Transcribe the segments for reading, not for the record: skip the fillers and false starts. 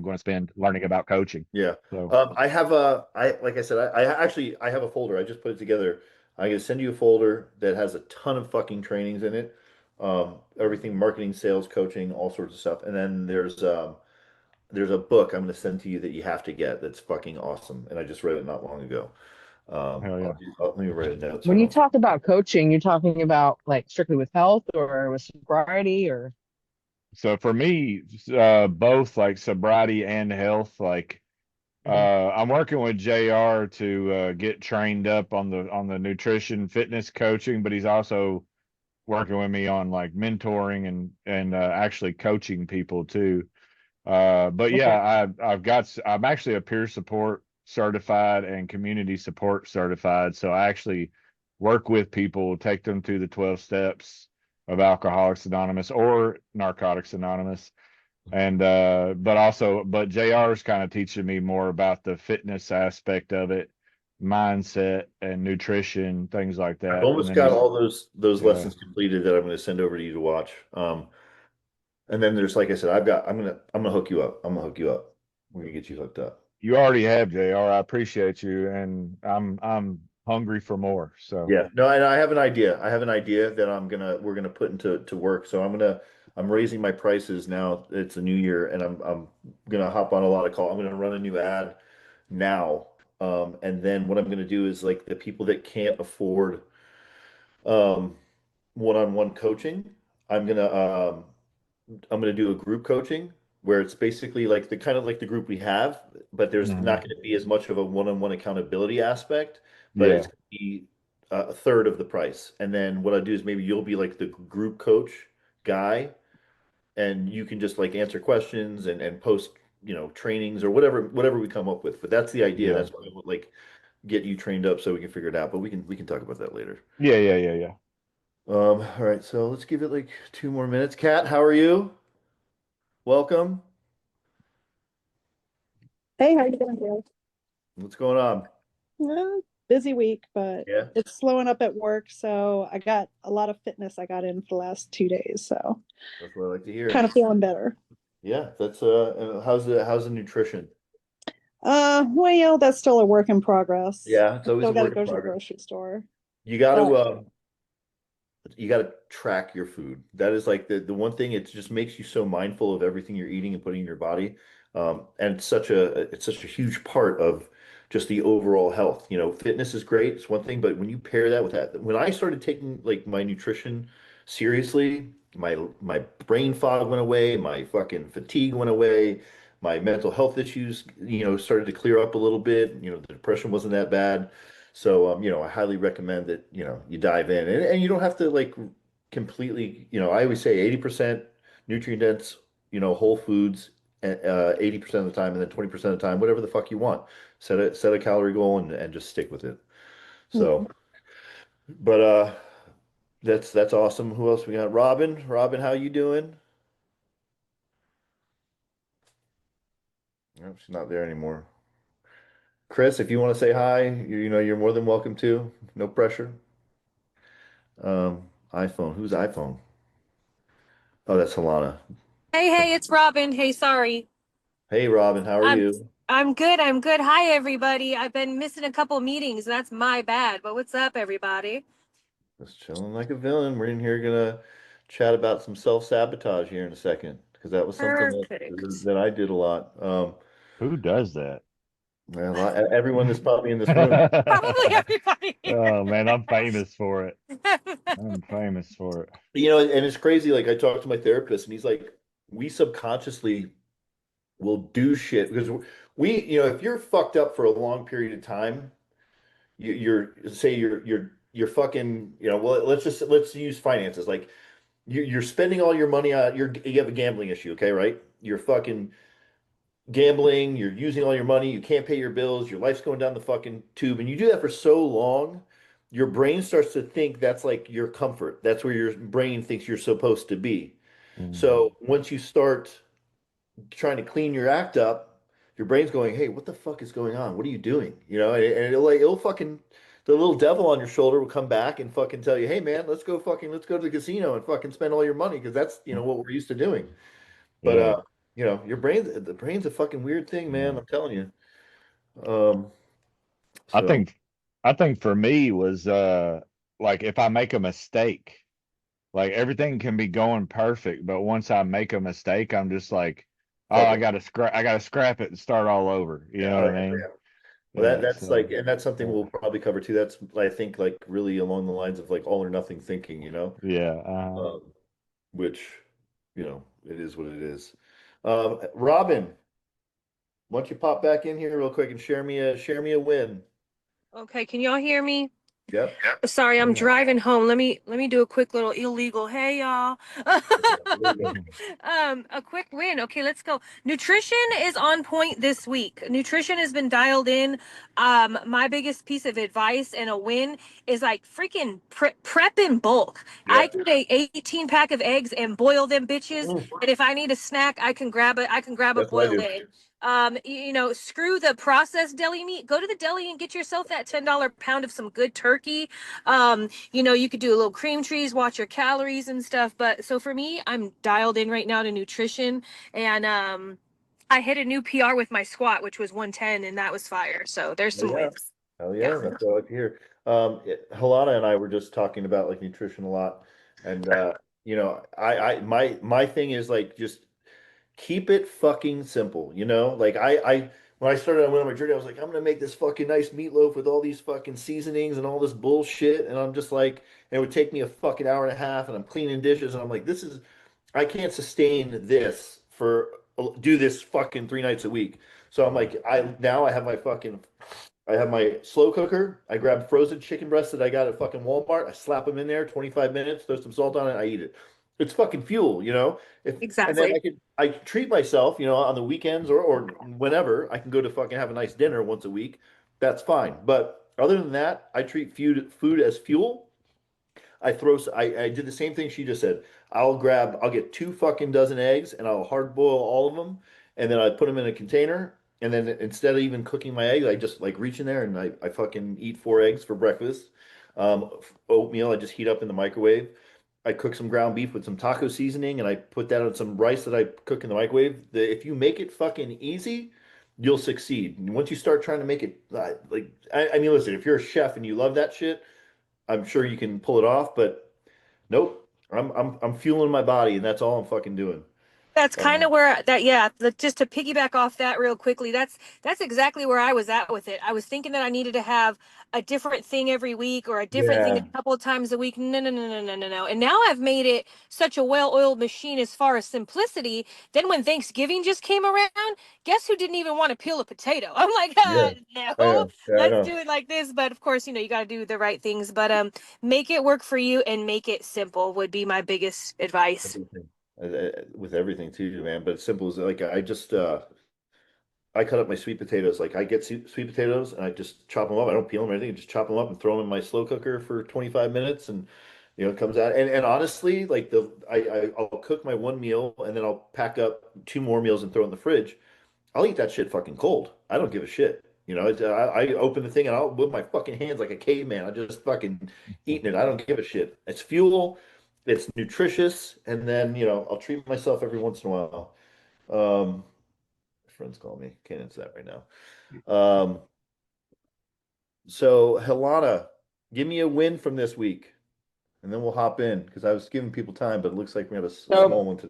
going to spend learning about coaching. Yeah. So, Like I said, I have a folder. I just put it together. I'm gonna send you a folder that has a ton of fucking trainings in it. Everything marketing, sales, coaching, all sorts of stuff. And then there's a book I'm gonna send to you that you have to get that's fucking awesome. And I just read it not long ago. hell yeah. Let me write it down so I When you don't. talk about coaching, you're talking about like strictly with health or with sobriety or So for me, both like sobriety and health, like Mhm. I'm working with JR to get trained up on the nutrition fitness coaching, but he's also working with me on like mentoring and actually coaching people too. But Okay. yeah, I'm actually a peer support certified and community support certified. So I actually work with people, take them through the 12 steps of Alcoholics Anonymous or Narcotics Anonymous. And but JR's kind of teaching me more about the fitness aspect of it, mindset and nutrition, things like I've that. And almost then got he's all those yeah, lessons completed that I'm going to send over to you to watch. And then there's like I said, I'm gonna hook you up. I'm gonna hook you up. We're gonna get you hooked up. you already have JR. I appreciate you, and I'm hungry for more. So Yeah. No, and I have an idea. I have an idea that we're gonna put into to work. So I'm raising my prices now. It's a new year, and I'm gonna hop on a lot of call. I'm gonna run a new ad now. And then what I'm gonna do is like the people that can't afford um one-on-one coaching, I'm gonna um I'm going to do a group coaching where it's basically like the kind of like the group we have, but there's not mhm. going to be as much of a one-on-one accountability aspect, but it's Yeah, going to be a third of the price. And then what I do is maybe you'll be like the group coach guy, and you can just like answer questions and post, trainings or whatever we come up with. But that's the idea. yeah, That's why I would like get you trained up so we can figure it out. But we can talk about that later. yeah. All right, so let's give it like 2 more minutes. Kat, how are you? Welcome. Hey, how you doing, Dale? What's going on? Busy week, but Yeah, it's slowing up at work. So I got a lot of fitness I got in for the last 2 days. So that's what I like to hear. kind of feeling better. Yeah, that's how's the nutrition? Well, that's still a work in progress. Yeah, it's I always still a got to work in go to the progress. grocery store. You got But to you got to track your food. That is like the one thing. It just makes you so mindful of everything you're eating and putting in your body. And it's such a huge part of just the overall health. Fitness is great. It's one thing, but when you pair that with that, when I started taking like my nutrition seriously, my brain fog went away, my fucking fatigue went away, my mental health issues, started to clear up a little bit. The depression wasn't that bad. So, I highly recommend that, you dive in and you don't have to like completely, I always say 80% nutrient dense, whole foods, 80% of the time, and then 20% of the time, whatever the fuck you want. Set a calorie goal and just stick with it. yeah. So, but that's awesome. Who else we got? Robin. Robin, how you doing? Oh, she's not there anymore. Chris, if you want to say hi, you're more than welcome to. No pressure. iPhone. Who's iPhone? Oh, that's Alana. Hey, it's Robin. Hey, sorry. Hey, Robin, how are I'm you? I'm good. I'm good. Hi, everybody. I've been missing a couple meetings. That's my bad. But what's up, everybody? Just chilling like a villain. We're in here gonna chat about some self-sabotage here in a second because that was something that Perfect. that I did a lot. Who does that? Well, everyone that's probably in this room. Probably everybody here. Oh man, I'm famous for it. I'm famous for it. And it's crazy. Like I talked to my therapist, and he's like, we subconsciously will do shit because if you're fucked up for a long period of time, you're fucking, well, let's use finances. Like you're spending all your money on you have a gambling issue, okay, right? You're fucking gambling, you're using all your money, you can't pay your bills, your life's going down the fucking tube, and you do that for so long, your brain starts to think that's like your comfort. That's where your brain thinks you're supposed to be. Mhm. So once you start trying to clean your act up, your brain's going, "Hey, what the fuck is going on? What are you doing?" And it'll fucking the little devil on your shoulder will come back and fucking tell you, "Hey, man, let's go to the casino and fucking spend all your money because that's what we're used to doing." But Yeah. you know, the brain's a fucking weird thing, man. I'm telling you. Um, I so think I think for me was like if I make a mistake, like everything can be going perfect, but once I make a mistake, I'm just like, oh, fuck it. I gotta scrap it and start all over. You Yeah, know I what I agree. mean? Well, Yeah, that's so like, and that's something we'll probably cover too. That's, I think, like really along the lines of like all or nothing thinking, you know, yeah, um, which, you know, it is what it is. Robin, why don't you pop back in here real quick and share me a win? Okay, can y'all hear me? Yep. Sorry, I'm yeah. driving home. Let me do a quick little illegal. Hey y'all. There you go. A quick win. Okay, let's go. Nutrition is on point this week. Nutrition has been dialed in. My biggest piece of advice and a win is like freaking prep in bulk. I Yep. get a 18 pack of eggs and boil them bitches. Mm, And if I need a snack, I can grab a that's what I boiled do. egg. Screw the processed deli meat. Go to the deli and get yourself that $10 pound of some good turkey. You could do a little cream cheese, watch your calories and stuff. But so for me, I'm dialed in right now to nutrition, and I hit a new PR with my squat, which was 110, and that was fire. So there's Oh some yeah. wins. Oh Yeah. yeah, that's what I like to hear. Halana and I were just talking about like nutrition a lot, and you know, my thing is like just keep it fucking simple, you know? Like I when I started, I went on my journey, I was like, I'm gonna make this fucking nice meatloaf with all these fucking seasonings and all this bullshit. And I'm just like, and it would take me a fucking hour and a half, and I'm cleaning dishes, and I'm like, I can't sustain this for do this fucking 3 nights a week. So I'm like, I have my fucking I have my slow cooker. I grab frozen chicken breasts that I got at fucking Walmart. I slap them in there, 25 minutes, throw some salt on it, I eat it. It's fucking fuel, you know? If and then Exactly. I treat myself, you know, on the weekends or whenever I can go to fucking have a nice dinner once a week. That's fine. But other than that, I treat food as fuel. I did the same thing she just said. I'll get two fucking dozen eggs and I'll hard boil all of them. And then I put them in a container. And then instead of even cooking my eggs, I just like reach in there and I fucking eat 4 eggs for breakfast. Oatmeal, I just heat up in the microwave. I cook some ground beef with some taco seasoning and I put that on some rice that I cook in the microwave. If you make it fucking easy, you'll succeed. And once you start trying to make it I mean, listen, if you're a chef and you love that shit, I'm sure you can pull it off, but nope. I'm fueling my body, and that's all I'm fucking doing. That's kind Um, of where that, yeah, just to piggyback off that real quickly, that's exactly where I was at with it. I was thinking that I needed to have a different thing every week or a different thing a yeah, couple of times a week. No, no, no, no, no, no, no. And now I've made it such a well-oiled machine as far as simplicity. Then when Thanksgiving just came around, guess who didn't even want to peel a potato? I'm like, yeah, I no, know, yeah, I let's know. do it like this. But of course, you got to do the right things. But make it work for you and make it simple would be my biggest advice. Everything. With everything too, man. But it's simple as like I cut up my sweet potatoes. Like I get sweet potatoes and I just chop them up. I don't peel them or anything. Just chop them up and throw them in my slow cooker for 25 minutes, and you know it comes out. And honestly, like I'll cook my one meal and then I'll pack up two more meals and throw it in the fridge. I'll eat that shit fucking cold. I don't give a shit. You know, I open the thing and I'll with my fucking hands like a caveman. I just fucking eating it. I don't give a shit. It's fuel. It's nutritious, and then you know I'll treat myself every once in a while. Um, friends call me. Can't answer that right now. So Helana, give me a win from this week, and then we'll hop in because I was giving people time, but it looks like we have a small So, one today.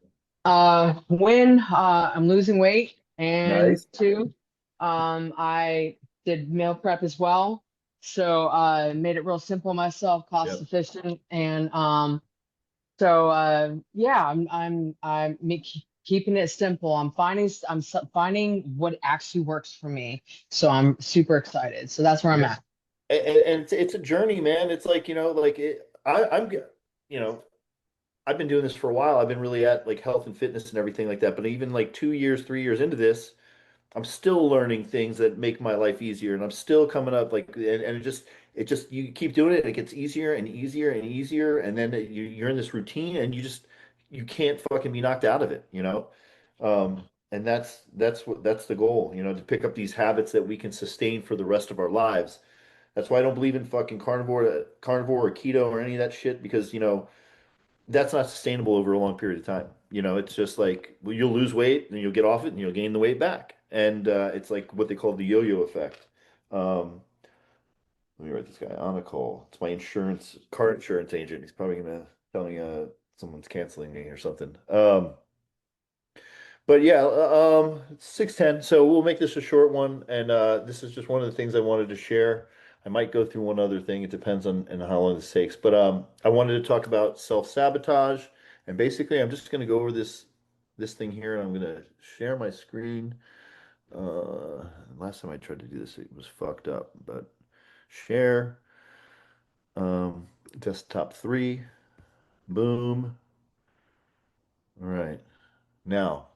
when I'm losing weight, and Nice. two, I did meal prep as well. So, made it real simple myself, cost Yep. efficient, and yeah, keeping it simple. I'm finding what actually works for me. So I'm super excited. So that's where I'm Yeah. at. And it's a journey, man. It's like, you know, like you know, I've been doing this for a while. I've been really at like health and fitness and everything like that. But even like 2 years, 3 years into this, I'm still learning things that make my life easier. And I'm still coming up like, and it just, you keep doing it. And it gets easier and easier and easier. And then you're in this routine and you can't fucking be knocked out of it, you know? And that's the goal, you know, to pick up these habits that we can sustain for the rest of our lives. That's why I don't believe in fucking carnivore or keto or any of that shit because, you know, that's not sustainable over a long period of time. it's just like, well, you'll lose weight and you'll get off it and you'll gain the weight back. And it's like what they call the yo-yo effect. Um, Let me write this guy on a call. It's my car insurance agent. He's probably gonna tell me someone's canceling me or something. But yeah, it's 6:10, so we'll make this a short one. And this is just one of the things I wanted to share. I might go through one other thing. It depends on how long this takes. But I wanted to talk about self-sabotage. And basically, I'm just gonna go over this thing here, and I'm gonna share my screen. Uh, Last time I tried to do this, it was fucked up. But share, um, desktop 3, boom. All right, now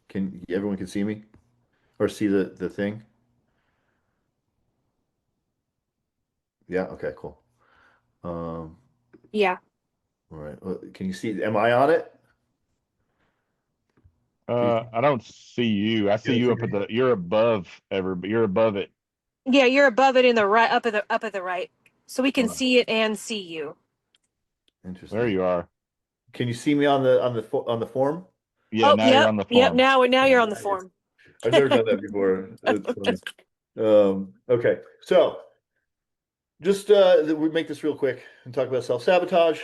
can everyone can see me or see the thing? Yeah. Okay. Cool. Um. Yeah. All right. Can you see? Am I on it? Can you I don't see you. I see see you the up at screen? you're above you're above it. Yeah, you're above it in the right, up at the right. So we can Oh, see it and see you. There interesting. you are. Can you see me on the form? Yeah, Oh, now you're yep, on the yep. farm. Now you're on the Nice. form. I've never done that before. It's funny. Okay. So just we make this real quick and talk about self-sabotage.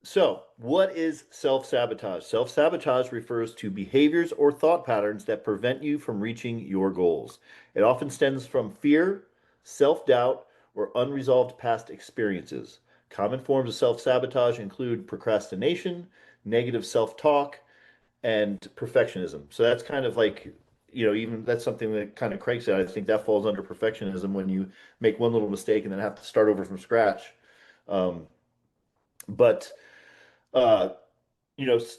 So, what is self-sabotage? Self-sabotage refers to behaviors or thought patterns that prevent you from reaching your goals. It often stems from fear, self-doubt, or unresolved past experiences. Common forms of self-sabotage include procrastination, negative self-talk, and perfectionism. So that's kind of like, even that's something that kind of Craig said. I think that falls under perfectionism when you make one little mistake and then have to start over from scratch. Um, but uh,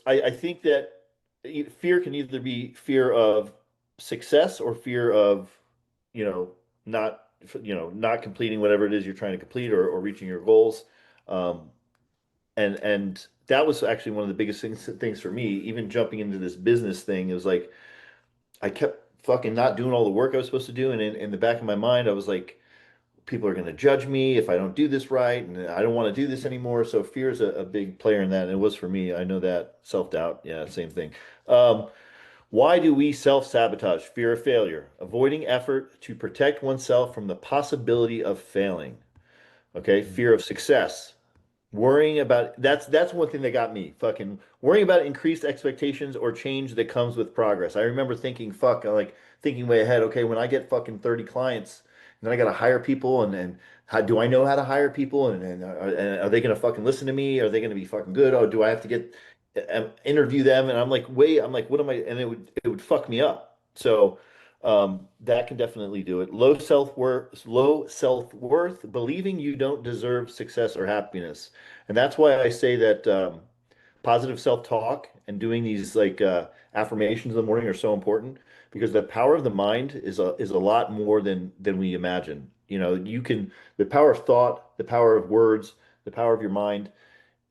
I think that fear can either be fear of success or fear of, you know, not, not completing whatever it is you're trying to complete, or reaching your goals. Um, and that was actually one of the biggest things for me, even jumping into this business thing. It was like, I kept fucking not doing all the work I was supposed to do. And in the back of my mind, I was like, people are going to judge me if I don't do this right, and I don't want to do this anymore. So fear is a big player in that, and it was for me. I know that. Self-doubt, yeah, same thing. Um, why do we self-sabotage? Fear of failure, avoiding effort to protect oneself from the possibility of failing. Okay, fear of success, worrying about that's one thing that got me fucking worrying about increased expectations or change that comes with progress. I remember thinking, fuck, like thinking way ahead. Okay, when I get fucking 30 clients, and then I gotta hire people, and how do I know how to hire people, and are they gonna fucking listen to me? Are they gonna be fucking good? Oh, do I have to get interview them? And I'm like, wait, I'm like, what am I? And it would fuck me up. So that can definitely do it. Low self-worth, believing you don't deserve success or happiness. And that's why I say that positive self-talk and doing these like affirmations in the morning are so important, because the power of the mind is a lot more than we imagine. The power of thought, the power of words, the power of your mind.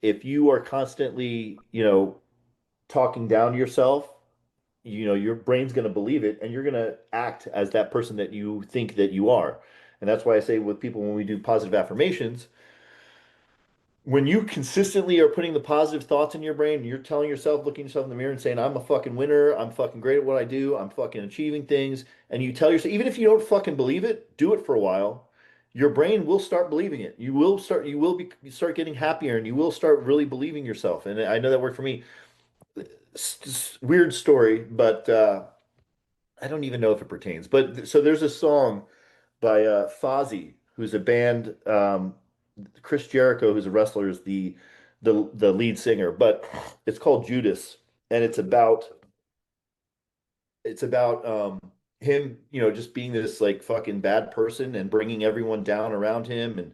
If you are constantly, talking down to yourself, your brain's going to believe it, and you're going to act as that person that you think that you are. And that's why I say with people, when we do positive affirmations, when you consistently are putting the positive thoughts in your brain, and you're telling yourself, looking yourself in the mirror and saying, I'm a fucking winner, I'm fucking great at what I do, I'm fucking achieving things, and you tell yourself, even if you don't fucking believe it, do it for a while. Your brain will start believing it. You start getting happier, and you will start really believing yourself. And I know that worked for me. Weird story, but I don't even know if it pertains. But so there's a song by Fozzy, who's a band. Chris Jericho, who's a wrestler, is the lead singer, but it's called Judas, and it's about him, just being this like fucking bad person and bringing everyone down around him, and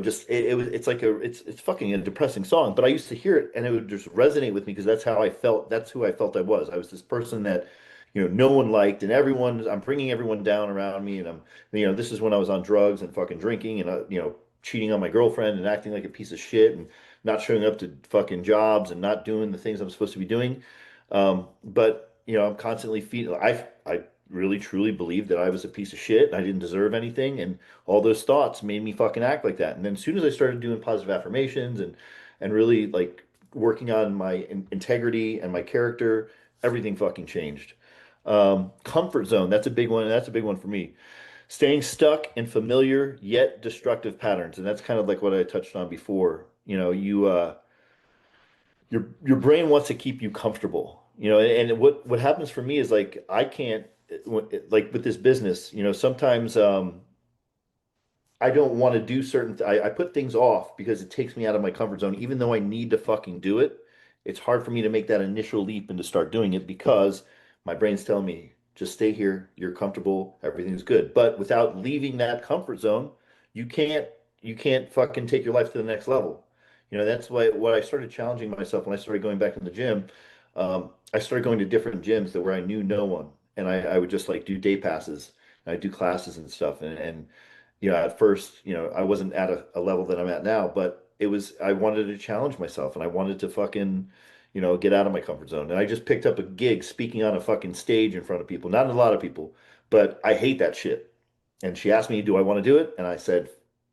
just it's fucking a depressing song. But I used to hear it, and it would just resonate with me, because that's how I felt. That's who I felt I was. I was this person that no one liked, and I'm bringing everyone down around me, and this is when I was on drugs and fucking drinking, and cheating on my girlfriend and acting like a piece of shit, and not showing up to fucking jobs and not doing the things I'm supposed to be doing. But I'm constantly feeding. I really truly believed that I was a piece of shit and I didn't deserve anything, and all those thoughts made me fucking act like that. And then as soon as I started doing positive affirmations and really like working on my integrity and my character, everything fucking changed. Comfort zone, that's a big one. That's a big one for me. Staying stuck in familiar yet destructive patterns. And that's kind of like what I touched on before. You know, your brain wants to keep you comfortable, you know, and what happens for me is like I can't like with this business, you know, sometimes I don't want to do I put things off because it takes me out of my comfort zone, even though I need to fucking do it. It's hard for me to make that initial leap and to start doing it because my brain's telling me, just stay here, you're comfortable, everything's good. But without leaving that comfort zone, you can't you can't fucking take your life to the next level. You know, that's why what I started challenging myself when I started going back to the gym. I started going to different gyms that where I knew no one, and I would just like do day passes. And I do classes and stuff, and you know, at first, you know, I wasn't at a level that I'm at now, but it was, I wanted to challenge myself and I wanted to fucking, you know, get out of my comfort zone. And I just picked up a gig speaking on a fucking stage in front of people, not a lot of people, but I hate that shit. And she asked me, do I want to do it? And I said,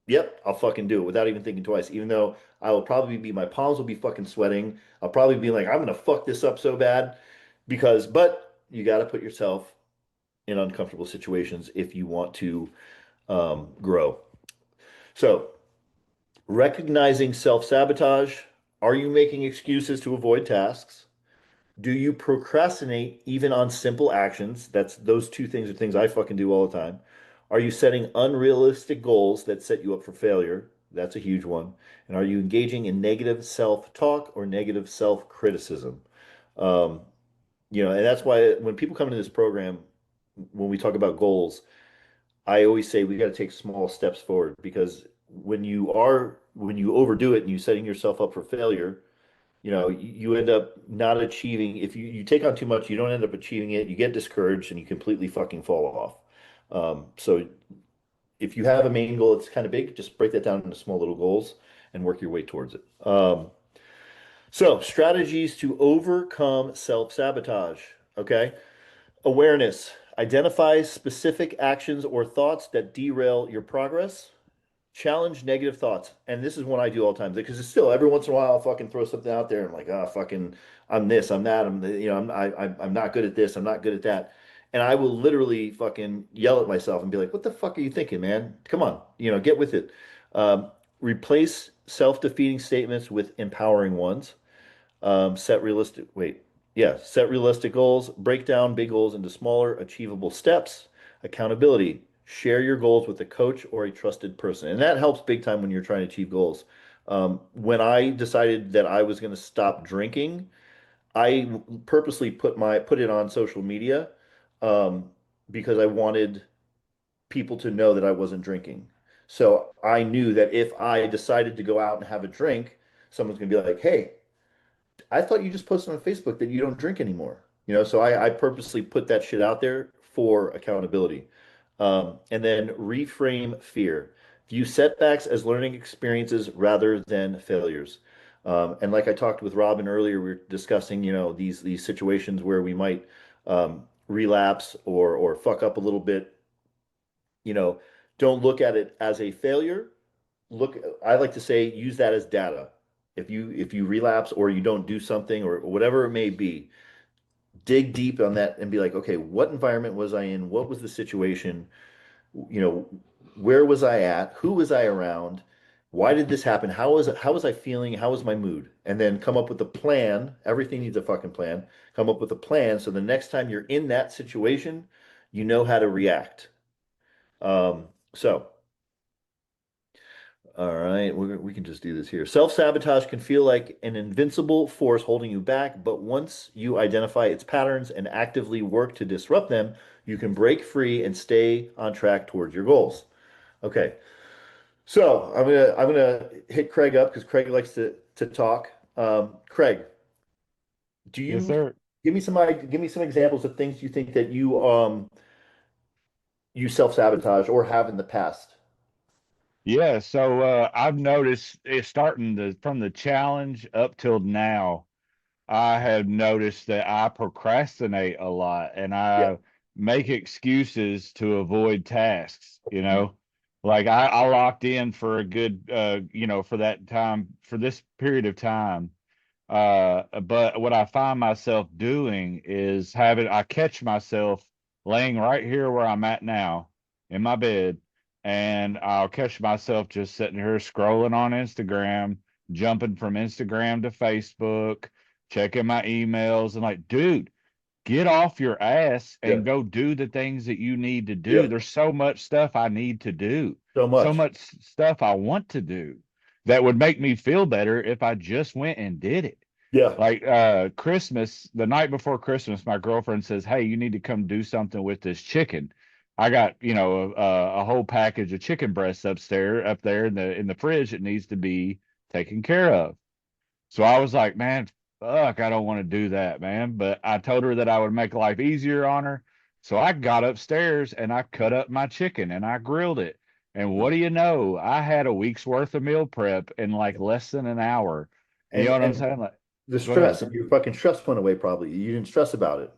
yep, I'll fucking do it without even thinking twice, even though I will probably be, my palms will be fucking sweating. I'll probably be like, I'm gonna fuck this up so bad because, but you got to put yourself in uncomfortable situations if you want to grow. So, recognizing self-sabotage. Are you making excuses to avoid tasks? Do you procrastinate even on simple actions? That's those two things are things I fucking do all the time. Are you setting unrealistic goals that set you up for failure? That's a huge one. And are you engaging in negative self-talk or negative self-criticism? Um, you know, and that's why when people come into this program, when we talk about goals, I always say we got to take small steps forward because when you overdo it and you setting yourself up for failure, you know, you end up not achieving. If you take on too much, you don't end up achieving it. You get discouraged and you completely fucking fall off. So if you have a main goal that's kind of big, just break that down into small little goals and work your way towards it. So strategies to overcome self-sabotage. Okay. Awareness. Identify specific actions or thoughts that derail your progress. Challenge negative thoughts. And this is one I do all the time because it's still every once in a while I'll fucking throw something out there and I'm like, ah, fucking, I'm this, I'm that, you know, I'm not good at this, I'm not good at that. And I will literally fucking yell at myself and be like, what the fuck are you thinking, man? Come on, you know, get with it. Replace self-defeating statements with empowering ones. Set realistic, wait, yeah, set realistic goals, break down big goals into smaller, achievable steps, accountability, share your goals with a coach or a trusted person. And that helps big time when you're trying to achieve goals. When I decided that I was going to stop drinking, I purposely put it on social media um, because I wanted people to know that I wasn't drinking. So I knew that if I decided to go out and have a drink, someone's going to be like, "Hey, I thought you just posted on Facebook that you don't drink anymore." You know, so I purposely put that shit out there for accountability. And then reframe fear. View setbacks as learning experiences rather than failures. And like I talked with Robin earlier, we were discussing, you know, these situations where we might relapse or fuck up a little bit. You know, don't look at it as a failure. Look, I like to say use that as data. If you relapse or you don't do something or whatever it may be, dig deep on that and be like, okay, what environment was I in? What was the situation? You know, where was I at? Who was I around? Why did this happen? How was I feeling? How was my mood? And then come up with a plan. Everything needs a fucking plan. Come up with a plan so the next time you're in that situation, you know how to react. So all right, we can just do this here. Self-sabotage can feel like an invincible force holding you back, but once you identify its patterns and actively work to disrupt them, you can break free and stay on track towards your goals. Okay, so I'm gonna hit Craig up because Craig likes to talk. Craig, do Yes, you sir. give me some examples of things you think that you self-sabotage or have in the past? Yeah, so I've noticed it's starting to from the challenge up till now. I have noticed that I procrastinate a lot and Yeah. I make excuses to avoid tasks, you know. Like I locked in for a good for that time for this period of time. But what I find myself doing is I catch myself laying right here where I'm at now in my bed, and I'll catch myself just sitting here scrolling on Instagram, jumping from Instagram to Facebook, checking my emails, and like, dude, get off your ass Yeah. and go do the things that you need to do. Yeah. There's so much stuff I need to do, So so much. much stuff I want to do that would make me feel better if I just went and did it. Yeah. Like Christmas, the night before Christmas, my girlfriend says, "Hey, you need to come do something with this chicken." I got, a whole package of chicken breasts up there in the fridge that needs to be taken care of. So I was like, man, fuck, I don't want to do that, man. But I told her that I would make life easier on her. So I got upstairs and I cut up my chicken and I grilled it. And what do you know? I had a week's worth of meal prep in like less than an hour. You know what I'm And saying? Like, the go ahead. stress, your fucking stress went away probably. You didn't stress about it.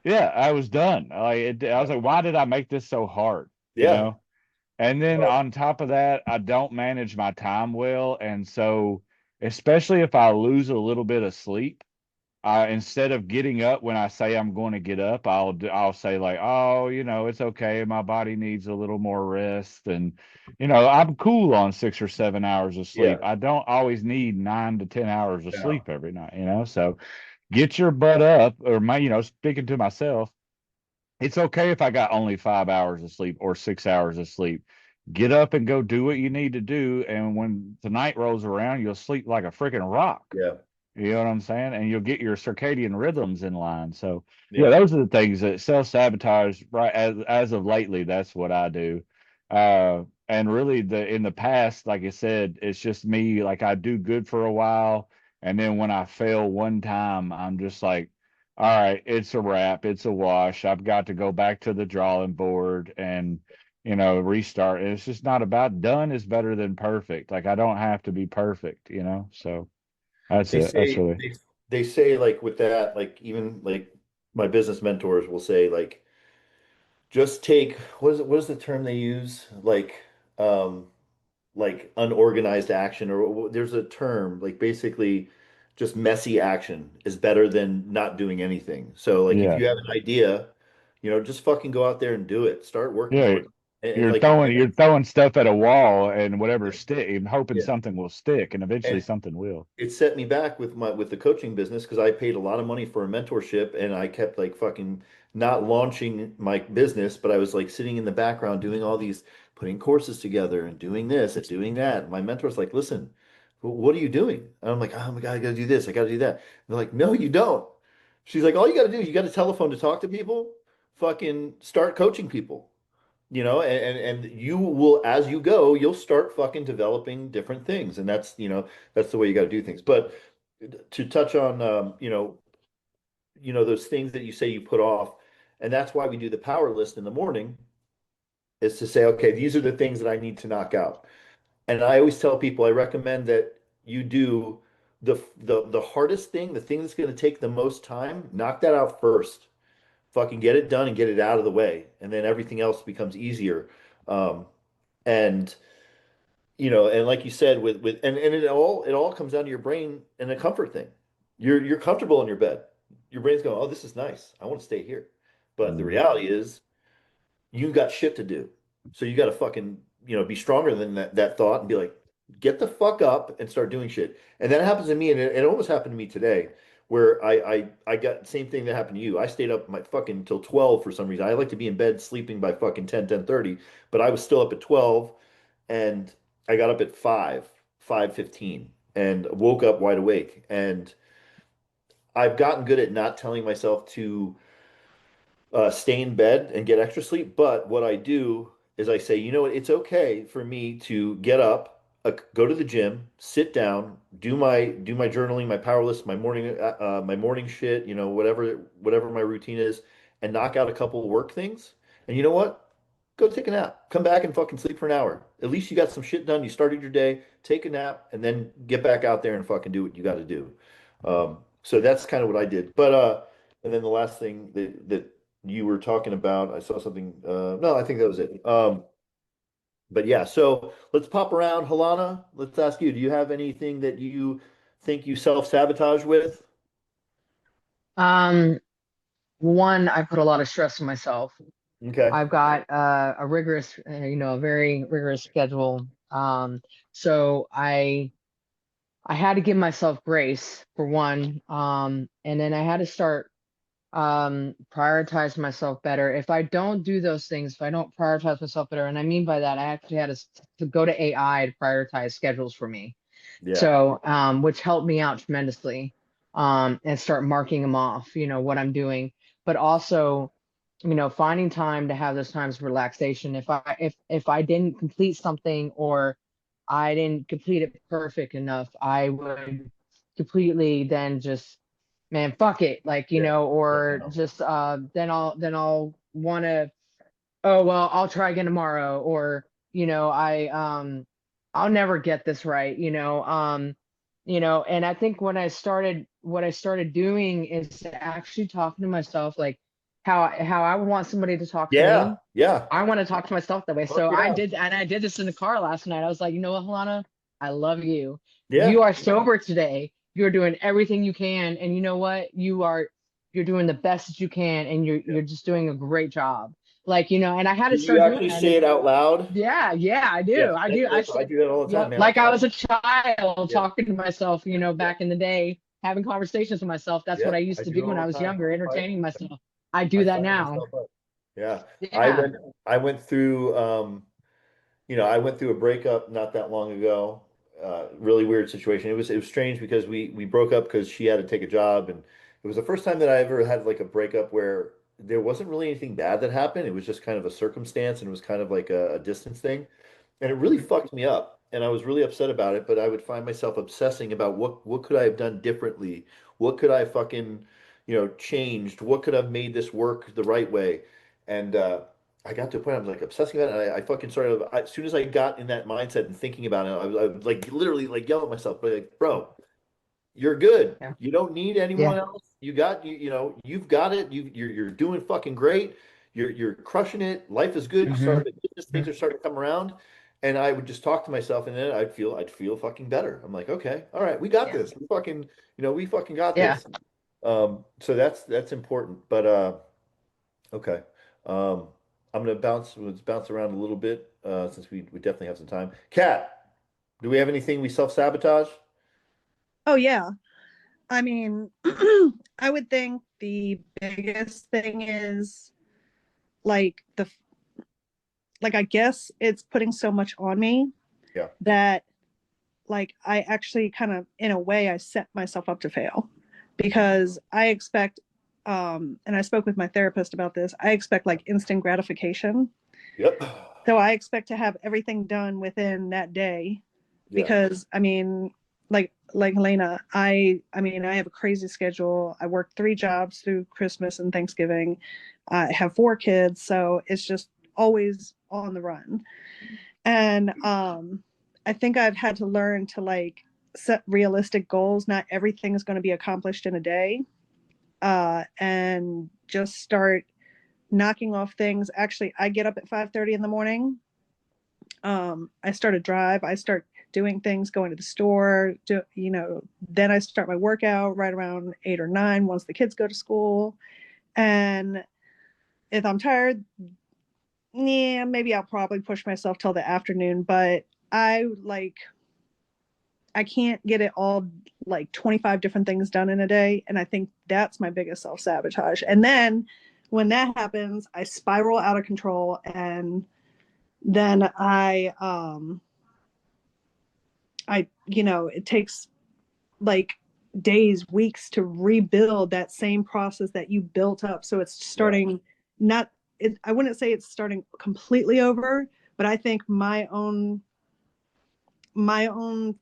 Yeah, I was done. I was like, why did I make this so hard? You Yeah. know? And then Well, on top of that, I don't manage my time well. And so, especially if I lose a little bit of sleep, instead of getting up when I say I'm going to get up, I'll say like, oh, it's okay. My body needs a little more rest, and I'm cool on 6 or 7 hours of yeah. sleep. I don't always need 9 to 10 hours of Yeah. sleep every night. So get your butt up, or speaking to myself, it's okay if I got only 5 hours of sleep or 6 hours of sleep. Get up and go do what you need to do, and when the night rolls around, you'll sleep like a freaking rock. Yeah. You know what I'm saying? And you'll get your circadian rhythms in line. So yeah, Yeah. those are the things that self-sabotage, right? As of lately, that's what I do. And really in the past, like I said, it's just me, like I do good for a while. And then when I fail one time, I'm just like, all right, it's a wrap, it's a wash. I've got to go back to the drawing board and restart. And it's just not about done is better than perfect. Like I don't have to be perfect. So that's They it. That's say really. they say like with that, like even like my business mentors will say like just take what is the term they use? Um like unorganized action or there's a term like basically just messy action is better than not doing anything. So like if Yeah. you have an idea, just fucking go out there and do it. Start working Yeah. towards it. And You're like throwing and you're throwing stuff at a wall and whatever yeah, stick and hoping yeah. something will stick and eventually And something will. it set me back with the coaching business because I paid a lot of money for a mentorship and I kept like fucking not launching my business, but I was like sitting in the background doing all these putting courses together and doing this and doing that. My mentor's like, listen, what are you doing? And I'm like, oh my God, I gotta do this, I gotta do that. And they're like, no, you don't. She's like, all you gotta do, you got a telephone to talk to people, fucking start coaching people. And you will, as you go, you'll start fucking developing different things, and that's the way you got to do things. But to touch on, those things that you say you put off, and that's why we do the power list in the morning, is to say, okay, these are the things that I need to knock out. And I always tell people, I recommend that you do the hardest thing, the thing that's going to take the most time, knock that out first. Fucking get it done and get it out of the way, and then everything else becomes easier. Um, and and like you said, and it all comes down to your brain and a comfort thing. You're comfortable in your bed. Your brain's going, oh, this is nice. I want to stay here. But the Mhm. reality is you got shit to do. So you got to fucking, be stronger than that thought and be like, get the fuck up and start doing shit. And that happens to me, and it almost happened to me today, where I got the same thing that happened to you. I stayed up my fucking till 12 for some reason. I like to be in bed sleeping by fucking 10:30, but I was still up at 12 and I got up at 5:15 and woke up wide awake. And I've gotten good at not telling myself to stay in bed and get extra sleep. But what I do is I say, you know what, it's okay for me to get up, go to the gym, sit down, do my journaling, my power list, my morning shit, whatever my routine is, and knock out a couple of work things. And you know what? Go take a nap. Come back and fucking sleep for an hour. At least you got some shit done. You started your day. Take a nap and then get back out there and fucking do what you got to do. So that's kind of what I did. But and then the last thing that you were talking about, I saw something. No, I think that was it. But yeah, so let's pop around. Halana, let's ask you, do you have anything that you think you self-sabotage with? Um, one, I put a lot of stress on myself. Okay. I've got a rigorous, a very rigorous schedule. So I had to give myself grace for one. And then I had to start prioritize myself better. If I don't do those things, if I don't prioritize myself better, and I mean by that, I actually had to go to AI to prioritize schedules for me. Yeah. So, which helped me out tremendously. And start marking them off, what I'm doing, but also, finding time to have those times of relaxation. If I didn't complete something or I didn't complete it perfect enough, I would completely then just, man, fuck it, like, Yeah. or Yeah. just then I'll want to, oh well, I'll try again tomorrow, or I'll never get this right, and I think what I started doing is actually talking to myself like how I would want somebody to talk to Yeah. me. Yeah. I want to talk to myself that way. Fuck So yeah. I did this in the car last night. I was like, you know what, Helana, I love you. Yeah. You are sober today. You're doing everything you can, and you know what? You're doing the best that you can, and Yeah. you're just doing a great job. Like, and I had to Do you start doing actually that. say it out loud? Yeah, I Yeah. do. I do. I do that all the time, Yep. man. Like I was a child Yeah. talking to myself, back in the day, having conversations with myself. That's what Yeah. I I used to do it do when all I the was time. younger, entertaining myself. I I do that fire now. myself up. Yeah. I Yeah. went I went through I went through a breakup not that long ago. Really weird situation. It was strange because we broke up because she had to take a job, and it was the first time that I ever had like a breakup where there wasn't really anything bad that happened. It was just kind of a circumstance, and it was kind of like a distance thing. And it really fucked me up. And I was really upset about it, but I would find myself obsessing about what could I have done differently? What could I have fucking, changed? What could have made this work the right way? And I got to a point I was like obsessing about it. And I fucking started. As soon as I got in that mindset and thinking about it, I was like literally like yell at myself, but like, bro, you're good. Yeah. You don't need Yeah. anyone else. You've got it. You're doing fucking great. You're crushing it. Life is good. You Hmm. start business, things are starting to come around. And I would just talk to myself, and then I'd feel fucking better. I'm like, okay, all right, we got Yeah. this. We fucking got Yeah. this. So that's important. But okay. Um, let's bounce around a little bit, since we definitely have some time. Kat, do we have anything we self-sabotage? Oh yeah. I mean, I would think the biggest thing is like I guess it's putting so much on me Yeah. that like I actually kind of in a way I set myself up to fail because I expect and I spoke with my therapist about this. I expect like instant gratification. Yep. So I expect to have everything done within that day Yeah. because I mean like Helena, I mean I have a crazy schedule. I work 3 jobs through Christmas and Thanksgiving. I have 4 kids, so it's just always on the run. And I think I've had to learn to like set realistic goals. Not everything is going to be accomplished in a day. And just start knocking off things. Actually, I get up at 5:30 in the morning. I start a drive. I start doing things, going to the store. Then I start my workout right around 8 or 9 once the kids go to school. And if I'm tired, yeah, maybe I'll probably push myself till the afternoon. But I can't get it all like 25 different things done in a day. And I think that's my biggest self sabotage. And then when that happens, I spiral out of control. And then it takes like days, weeks to rebuild that same process that you built up. So it's Yeah. starting not, I wouldn't say it's starting completely over, but I think my own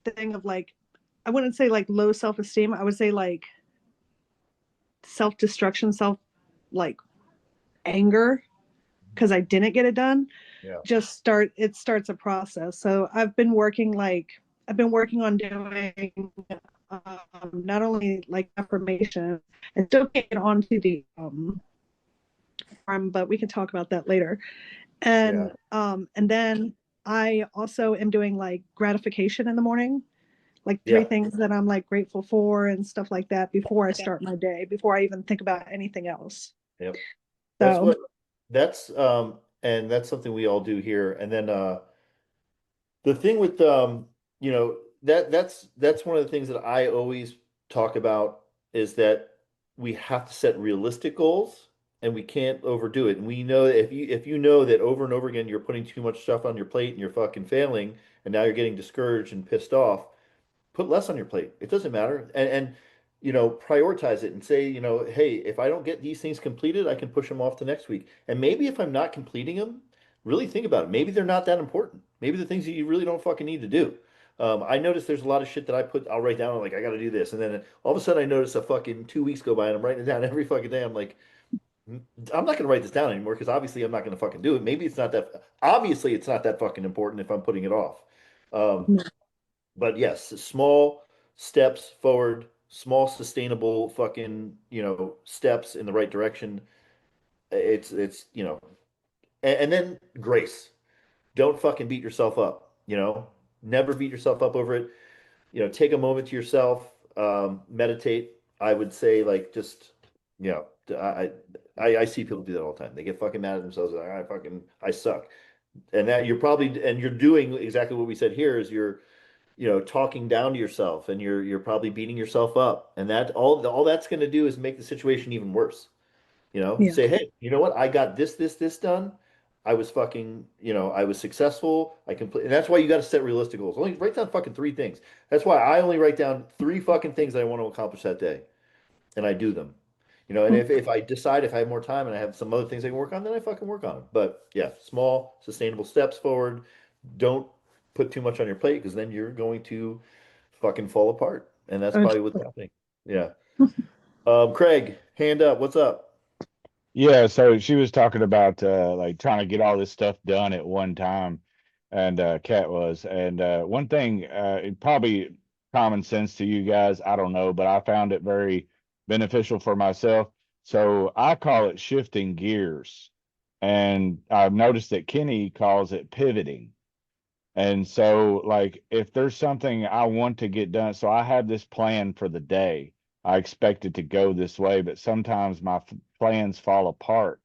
thing of like, I wouldn't say like low self-esteem. I would say like self-destruction, like anger because I didn't get it done. Yeah. It starts a process. So I've been working on doing not only like affirmation and still get onto the farm, but we can talk about that later. And then I also am doing like gratification in the morning. like three Yeah. things that I'm like grateful for and stuff like that before I start my day, before I even think about anything else. Yep. That's So what and that's something we all do here. And then the thing with you know, that's one of the things that I always talk about is that we have to set realistic goals and we can't overdo it. And we know that if you know that over and over again you're putting too much stuff on your plate and you're fucking failing and now you're getting discouraged and pissed off, put less on your plate. It doesn't matter. And you know, prioritize it and say, you know, hey, if I don't get these things completed, I can push them off to next week. And maybe if I'm not completing them, really think about it. Maybe they're not that important. Maybe the things that you really don't fucking need to do. I noticed there's a lot of shit that I'll write down like I got to do this, and then all of a sudden I notice a fucking 2 weeks go by and I'm writing it down every fucking day. I'm like, I'm not gonna write this down anymore because obviously I'm not gonna fucking do it. Maybe it's not that obviously it's not that fucking important if I'm putting it off. Um, but yes, small steps forward, small sustainable fucking, you know, steps in the right direction. It's, you know, and then grace. Don't fucking beat yourself up, you know. Never beat yourself up over it. You know, take a moment to yourself, meditate. I would say like just, you know, I see people do that all the time. They get fucking mad at themselves like I suck. And that you're doing exactly what we said here is you're, you know, talking down to yourself and you're probably beating yourself up. And that all that's going to do is make the situation even worse. You know, yeah. say, hey, you know what? I got this done. I was fucking, you know, I was successful. I complete, and that's why you got to set realistic goals. Only write down fucking three things. That's why I only write down three fucking things that I want to accomplish that day, and I do them. You know, and if I decide if I have more time and I have some other things I can work on, then I fucking work on them. But yeah, small, sustainable steps forward. Don't put too much on your plate because then you're going to fucking fall apart. And that's Oh, probably what's happening. Yeah. Craig, hand up. What's up? Yeah, so she was talking about like trying to get all this stuff done at one time, and Kat was. And one thing, it probably common sense to you guys, I don't know, but I found it very beneficial for myself. So I call it shifting gears, and I've noticed that Kenny calls it pivoting. And so, like, if there's something I want to get done, so I have this plan for the day. I expect it to go this way, but sometimes my plans fall apart.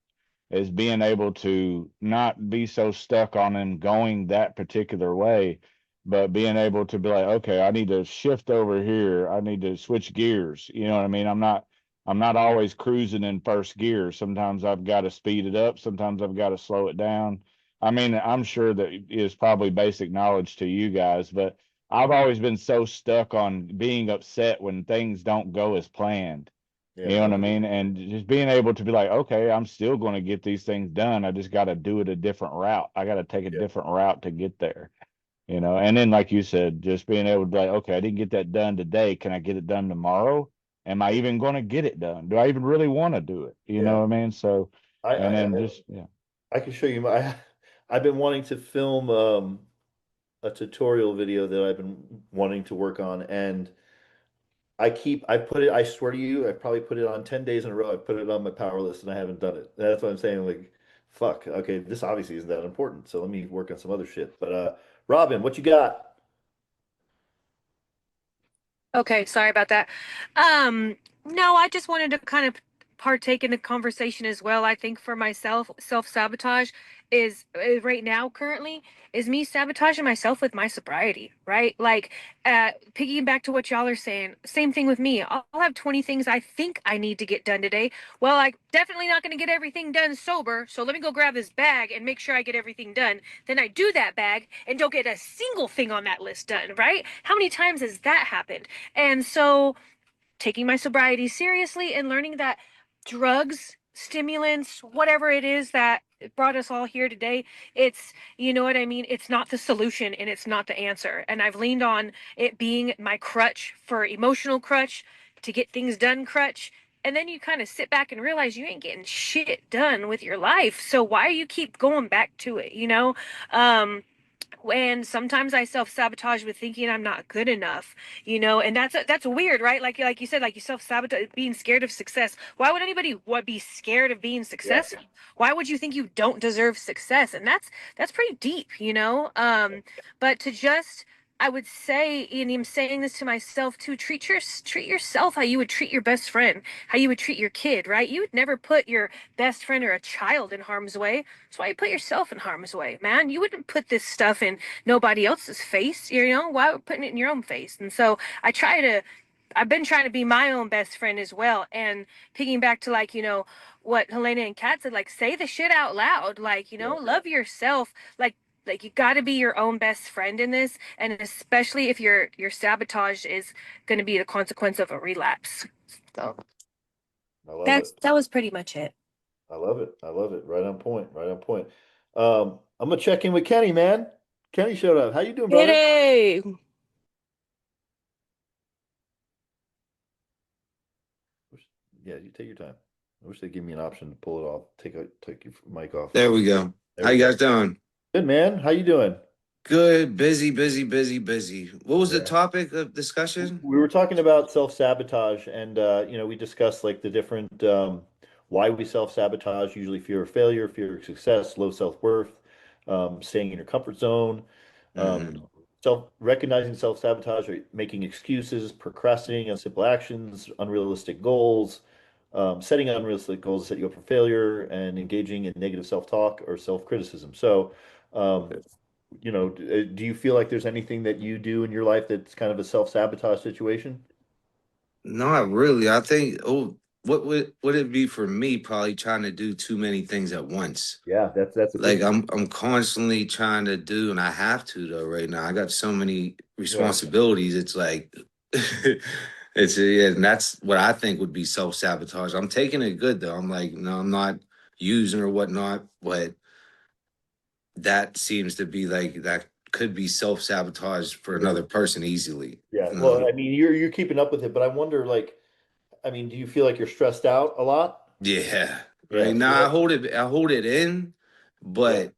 Is being able to not be so stuck on them going that particular way, but being able to be like, okay, I need to shift over here. I need to switch gears. You know what I mean? I'm not always cruising in first gear. Sometimes I've got to speed it up. Sometimes I've got to slow it down. I mean, I'm sure that is probably basic knowledge to you guys, but I've always been so stuck on being upset when things don't go as planned. Yeah, You know what I never do. mean? And just being able to be like, okay, I'm still going to get these things done. I just got to do it a different route. I got to take a Yeah, different route to get there, you know? And then, like you said, just being able to be like, okay, I didn't get that done today. Can I get it done tomorrow? Am I even going to get it done? Do I even really want to do it? You know yeah. what I mean? So, I, and I then I just, yeah. I can show you my. I've been wanting to film a tutorial video that I've been wanting to work on, and I put it. I swear to you, I probably put it on 10 days in a row. I put it on my power list, and I haven't done it. That's what I'm saying. Like, fuck. Okay, this obviously isn't that important. So let me work on some other shit. But Robin, what you got? Okay, sorry about that. Um, no, I just wanted to kind of partake in the conversation as well. I think for myself, self-sabotage is right now currently is me sabotaging myself with my sobriety, right? Like piggying back to what y'all are saying, same thing with me. I'll have 20 things I think I need to get done today. Well, I'm definitely not going to get everything done sober, so let me go grab this bag and make sure I get everything done. Then I do that bag and don't get a single thing on that list done, right? How many times has that happened? And so taking my sobriety seriously and learning that drugs, stimulants, whatever it is that brought us all here today, it's, you know what I mean? It's not the solution and it's not the answer. And I've leaned on it being my crutch for emotional crutch, to get things done crutch. And then you kind of sit back and realize you ain't getting shit done with your life. So why you keep going back to it, you know? And sometimes I self-sabotage with thinking I'm not good enough, you know, and that's weird, right? Like you said, like you self-sabotage being scared of success. Why would anybody what be scared of being Yeah, successful? Why would you think you don't deserve success? And that's pretty deep, you know. But to just I would say, and I'm saying this to myself too, treat yourself how you would treat your best friend, how you would treat your kid, right? You would never put your best friend or a child in harm's way. That's why you put yourself in harm's way, man. You wouldn't put this stuff in nobody else's face, you know? Why would putting it in your own face? And so I've been trying to be my own best friend as well. And picking back to like, what Helena and Kat said, like say the shit out loud, like, Yeah. love yourself. Like you got to be your own best friend in this, and especially if your sabotage is going to be the consequence of a relapse. So I love it. that was pretty much it. I love it. I love it. Right on point. Right on point. I'm gonna check in with Kenny, man. Kenny showed up. How you doing, brother? Yay! Yeah, you take your time. I wish they'd give me an option to pull it off. Take your mic off. There we go. There How we you go. guys doing? Good, man. How you doing? Good, busy, busy, busy, busy. What was the Yeah. topic of discussion? We were talking about self-sabotage, and we discussed like the different why we self-sabotage, usually fear of failure, fear of success, low self-worth, staying in your comfort zone, um, Hmm. recognizing self-sabotage, or making excuses, procrastinating on simple actions, unrealistic goals, setting unrealistic goals to set you up for failure, and engaging in negative self-talk or self-criticism. So, um, do you feel like there's anything that you do in your life that's kind of a self-sabotage situation? Not really. I think, what would it be for me? Probably trying to do too many things at once. Yeah, that's a Like big I'm constantly trying to do, and I have to though. Right now, I got so many yeah. responsibilities. It's like, yeah, and that's what I think would be self sabotage. I'm taking it good though. I'm like, no, I'm not using or whatnot, but that seems to be like that could be self-sabotage for Yeah. another person easily. Yeah. You Well, know? I mean, you're keeping up with it, but I wonder, like, I mean, do you feel like you're stressed out a lot? Yeah. Yeah. Right See, now I hold it in, yeah. but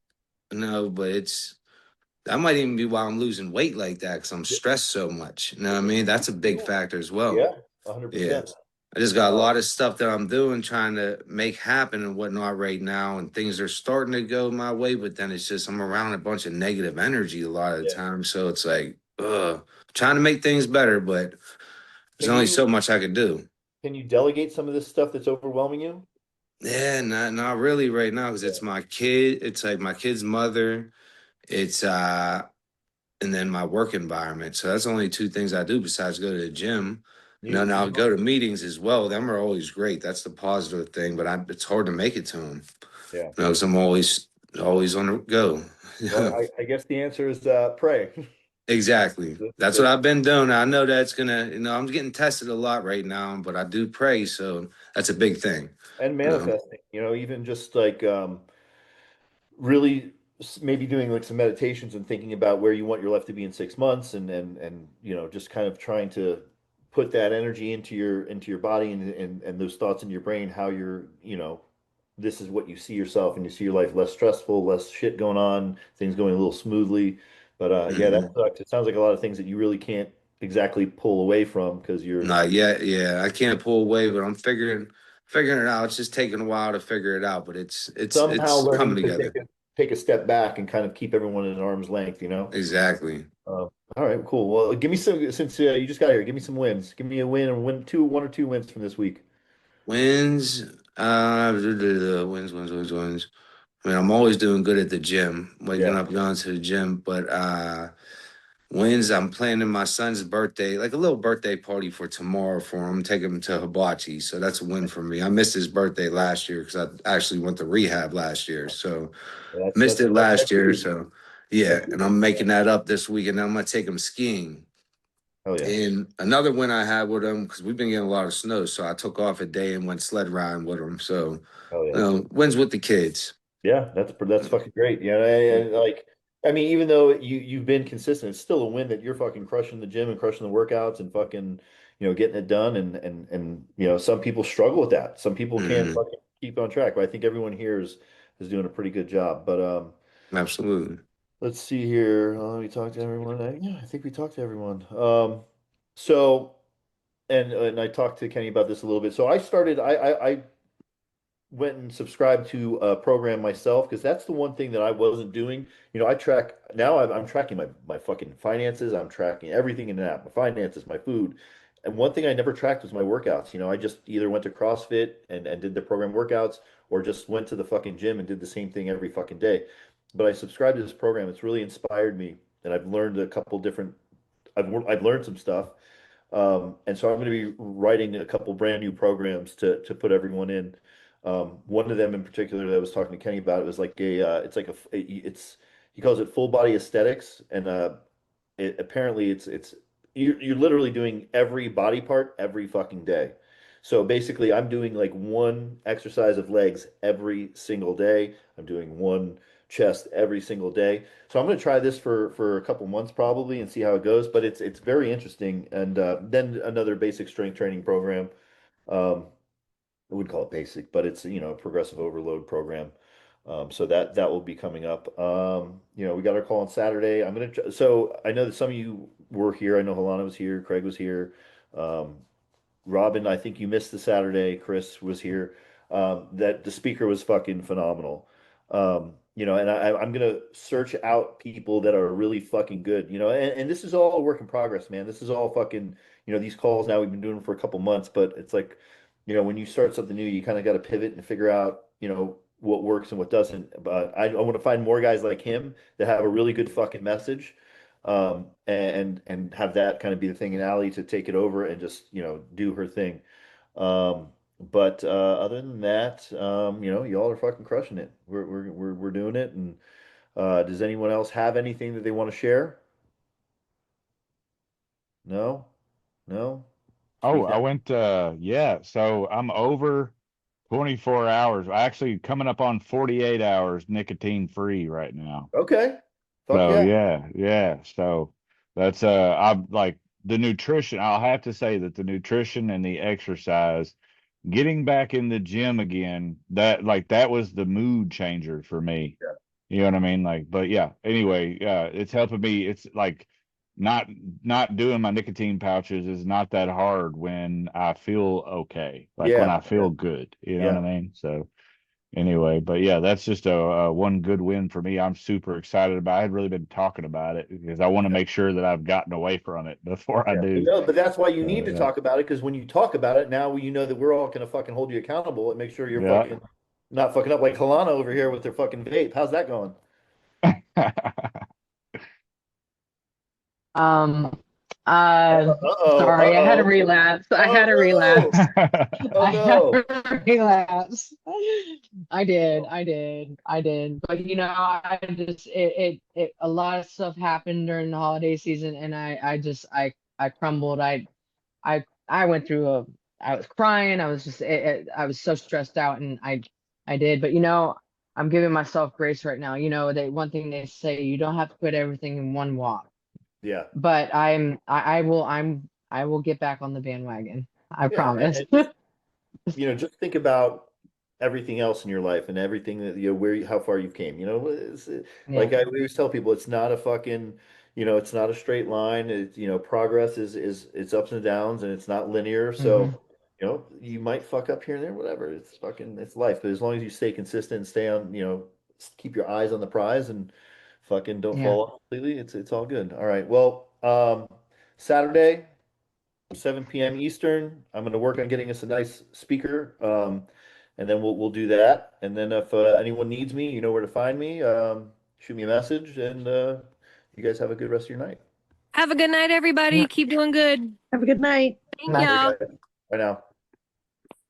no, but it's that might even be why I'm losing weight like that because I'm stressed so much. You know what I mean? That's a big factor as well. Yeah, Yeah. 100%. I just got a lot of stuff that I'm doing, trying to make happen and whatnot right now, and things are starting to go my way, but then it's just I'm around a bunch of negative energy a lot of the Yeah. time. So it's like, trying to make things better, but there's Can only you so much I could do. can you delegate some of this stuff that's overwhelming you? Yeah, not really right now because Yeah. it's my kid. It's like my kid's mother. It's and then my work environment. So that's only two things I do besides go to the gym. Now I go to meetings as well. Them are always great. That's the positive thing, but it's hard to make it to them. Yeah. You know, 'cause I'm always on the go. Well, I guess the answer is pray. Exactly. That's what That's I've been doing. I know that's gonna, I'm getting tested a lot right now, but I do pray, so that's a big thing. and You know. manifesting, even just like really maybe doing like some meditations and thinking about where you want your life to be in 6 months, and just kind of trying to put that energy into your body, and those thoughts in your brain, how this is what you see yourself, and you see your life less stressful, less shit going on, things going a little smoothly. But yeah, that Mhm. sucks. It sounds like a lot of things that you really can't exactly pull away from because you're Not yet. Yeah, I can't pull away, but I'm figuring it out. It's just taking a while to figure it out, but somehow it's coming learning to together. take a step back and kind of keep everyone at arm's length. Exactly. All right, cool. Well, give me some, since you just got here, give me some wins. Give me a win, and one or two wins from this week. Wins, wins. I mean, I'm always doing good at the gym, waking Yeah. up, going to the gym, but wins, I'm planning my son's birthday, like a little birthday party for tomorrow for him, take him to Hibachi. So that's a win for me. I missed his birthday last year because I actually went to rehab last year. So missed it last That's year. huge. So yeah, That's and huge. I'm making that up this week, and then I'm gonna take him skiing. Oh yeah. And another win I had with him because we've been getting a lot of snow, so I took off a day and went sled riding with him. So Oh yeah. wins with the kids. Yeah, that's fucking great. Yeah, like, I mean, even though you've been consistent, it's still a win that you're fucking crushing the gym and crushing the workouts and fucking, getting it done. And some people struggle with that. Some people can't Hmm. fucking keep on track. But I think everyone here is doing a pretty good job. But Absolutely. let's see here. We talked to everyone. Yeah, I think we talked to everyone. So and I talked to Kenny about this a little bit. So I started. I went and subscribed to a program myself because that's the one thing that I wasn't doing. I track now. I'm tracking my fucking finances. I'm tracking everything in an app. My finances, my food, and one thing I never tracked was my workouts. I just either went to CrossFit and did the program workouts, or just went to the fucking gym and did the same thing every fucking day. But I subscribed to this program. It's really inspired me, and I've learned a couple different. I've learned some stuff. And so I'm going to be writing a couple brand new programs to put everyone in. One of them in particular that I was talking to Kenny about, it was like it's like it's he calls it full body aesthetics, and apparently it's you're literally doing every body part every fucking day. So basically, I'm doing like one exercise of legs every single day. I'm doing one chest every single day. So I'm going to try this for a couple months probably and see how it goes. But it's very interesting. And then another basic strength training program. Um, I would call it basic, but it's a progressive overload program. So that will be coming up. We got our call on Saturday. So I know that some of you were here. I know Halana was here, Craig was here. Um, Robin, I think you missed the Saturday. Chris was here. That the speaker was fucking phenomenal. And I'm gonna search out people that are really fucking good. And this is all a work in progress, man. This is all fucking, these calls now we've been doing them for a couple months, but it's like, when you start something new, you kind of got to pivot and figure out, what works and what doesn't. But I want to find more guys like him that have a really good fucking message, and have that kind of be the thing, and Allie to take it over and just do her thing. But other than that, y'all are fucking crushing it. We're doing it. And does anyone else have anything that they want to share? No, no. Oh, Speak I now. went, yeah. So I'm over 24 hours, actually coming up on 48 hours nicotine free right now. Okay. Fuck So yeah. yeah. So that's I'm like the nutrition. I'll have to say that the nutrition and the exercise, getting back in the gym again, that was the mood changer for me. Yeah. You know what I mean? Like, but yeah, anyway, yeah, it's helping me. It's like not not doing my nicotine pouches is not that hard when I feel okay, like when Yeah. I feel good. You know what I Yeah. mean? So anyway, but yeah, that's just a one good win for me. I'm super excited about. I had really been talking about it because I want to make sure that I've gotten away from it before I Yeah. do. No, but that's why you need to Yeah, talk about it, because when you talk about it, now you know that we're all gonna fucking hold you accountable and make sure you're yeah. fucking not fucking up like Kalana over here with their fucking vape. How's that going? Um, Uh-oh. sorry, I had a Uh-oh. relapse. I had a Oh relapse. no. Oh I had no. a relapse. I did. But I just a lot of stuff happened during the holiday season, and I crumbled. I went through I was crying. I was just I was so stressed out, and I did. But I'm giving myself grace right now. One thing they say, you don't have to quit everything in one walk. Yeah. But I will get back on the bandwagon. I Yeah. promise. Just think about everything else in your life and everything that how far you've came. Yeah. Like I always tell people, it's not a fucking, it's not a straight line. Progress is it's ups and downs, and it's not linear. Hmm. So, you might fuck up here and there, whatever. It's life. But as long as you stay consistent and stay on, keep your eyes on the prize and fucking don't Yeah. fall off completely, it's all good. All right. Well, Saturday. 7 p.m. Eastern. I'm going to work on getting us a nice speaker, and then we'll do that. And then if anyone needs me, you know where to find me. Shoot me a message, and you guys have a good rest of your night. Have a good night, everybody. Yeah. Keep doing good. Have a good night. Thank Bye. All right, y'all. guys. Bye now.